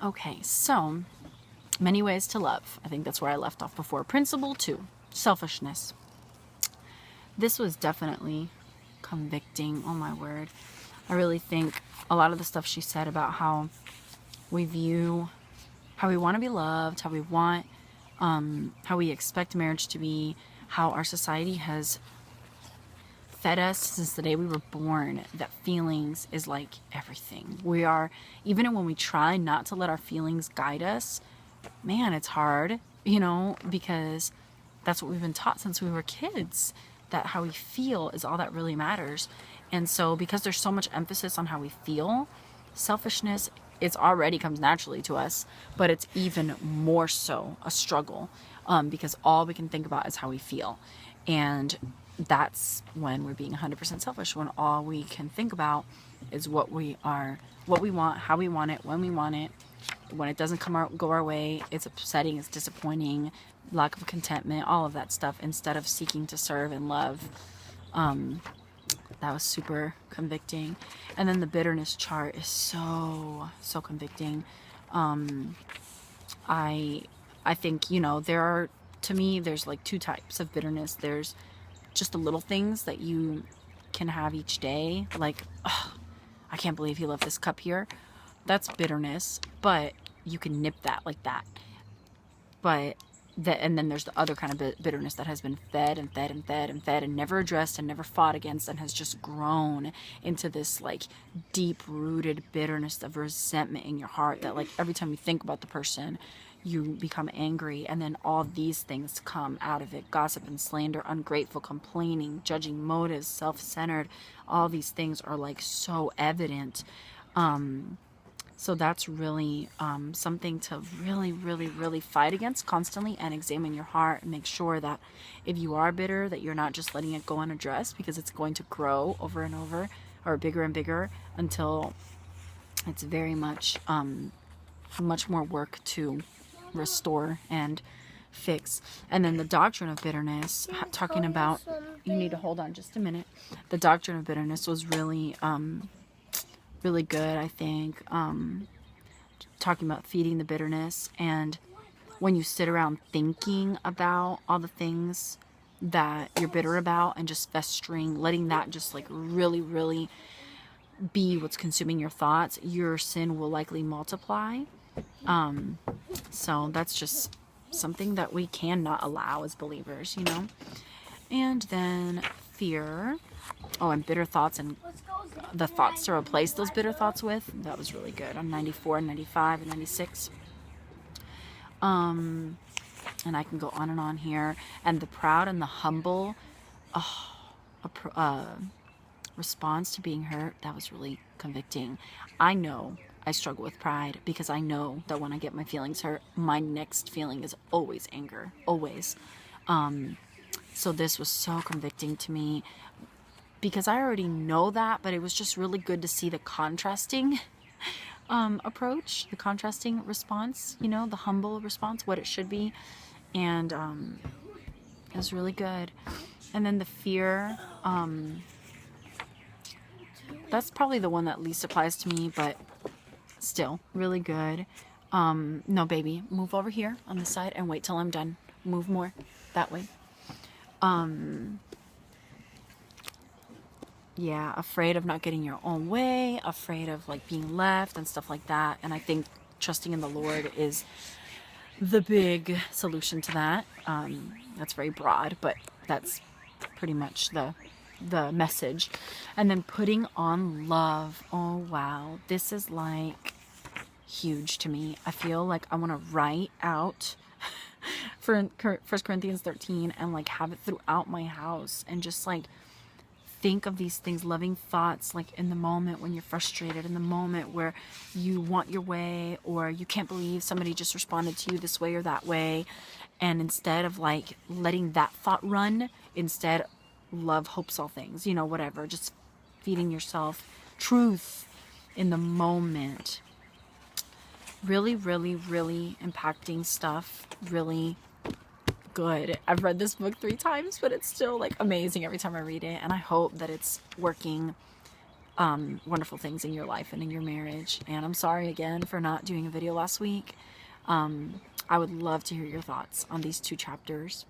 Okay, so many ways to love. I think that's where I left off before. Principle 2, selfishness. This was definitely convicting. Oh my word. I really think a lot of the stuff she said about how we view, how we want to be loved, how we expect marriage to be, how our society has fed us since the day we were born that feelings is like everything. We are, even when we try not to let our feelings guide us, man, it's hard, because that's what we've been taught since we were kids, that how we feel is all that really matters. And so because there's so much emphasis on how we feel, selfishness, it's already comes naturally to us, but it's even more so a struggle, because all we can think about is how we feel. And that's when we're being 100% selfish, when all we can think about is what we want, how we want it, when we want it. When it doesn't go our way, it's upsetting, it's disappointing, lack of contentment, all of that stuff, instead of seeking to serve and love. That was super convicting. And then the bitterness chart is so convicting. I think, to me, there's like two types of bitterness. There's just the little things that you can have each day, like, oh, I can't believe he left this cup here. That's bitterness, but you can nip that like that. And then there's the other kind of bitterness that has been fed and fed and fed and fed and never addressed and never fought against, and has just grown into this like deep-rooted bitterness of resentment in your heart that, like, every time you think about the person, you become angry. And then all these things come out of it: gossip and slander, ungrateful, complaining, judging motives, self-centered. All these things are like so evident. So that's really something to really, really, really fight against constantly, and examine your heart and make sure that if you are bitter, that you're not just letting it go unaddressed, because it's going to grow over and over, or bigger and bigger, until it's very much, much more work to restore and fix. And then the doctrine of bitterness, talking about, you need to hold on just a minute. The doctrine of bitterness was really really good, I think, talking about feeding the bitterness. And when you sit around thinking about all the things that you're bitter about and just festering, letting that just like really, really be what's consuming your thoughts, your sin will likely multiply. So that's just something that we cannot allow as believers, And then fear. Oh, and bitter thoughts, and the thoughts to replace those bitter thoughts with. That was really good on 94 and 95 and 96. And I can go on and on here. And the proud and the humble, response to being hurt. That was really convicting. I know I struggle with pride, because I know that when I get my feelings hurt, my next feeling is always anger, always. So this was so convicting to me, because I already know that, but it was just really good to see the contrasting approach, the contrasting response, the humble response, what it should be. And it was really good. And then the fear, that's probably the one that least applies to me, but still really good. No, baby, move over here on the side and wait till I'm done. Move more that way. Yeah, afraid of not getting your own way, afraid of like being left and stuff like that. And I think trusting in the Lord is the big solution to that. That's very broad, but that's pretty much the message. And then putting on love. Oh wow, this is like huge to me. I feel like I want to write out for 1 Corinthians 13 and like have it throughout my house, and just like think of these things, loving thoughts, like in the moment when you're frustrated, in the moment where you want your way, or you can't believe somebody just responded to you this way or that way. And instead of like letting that thought run, instead love hopes all things, whatever, just feeding yourself truth in the moment. Really, really, really impacting stuff. Really good. I've read this book 3 times, but it's still like amazing every time I read it, and I hope that it's working wonderful things in your life and in your marriage. And I'm sorry again for not doing a video last week. I would love to hear your thoughts on these 2 chapters.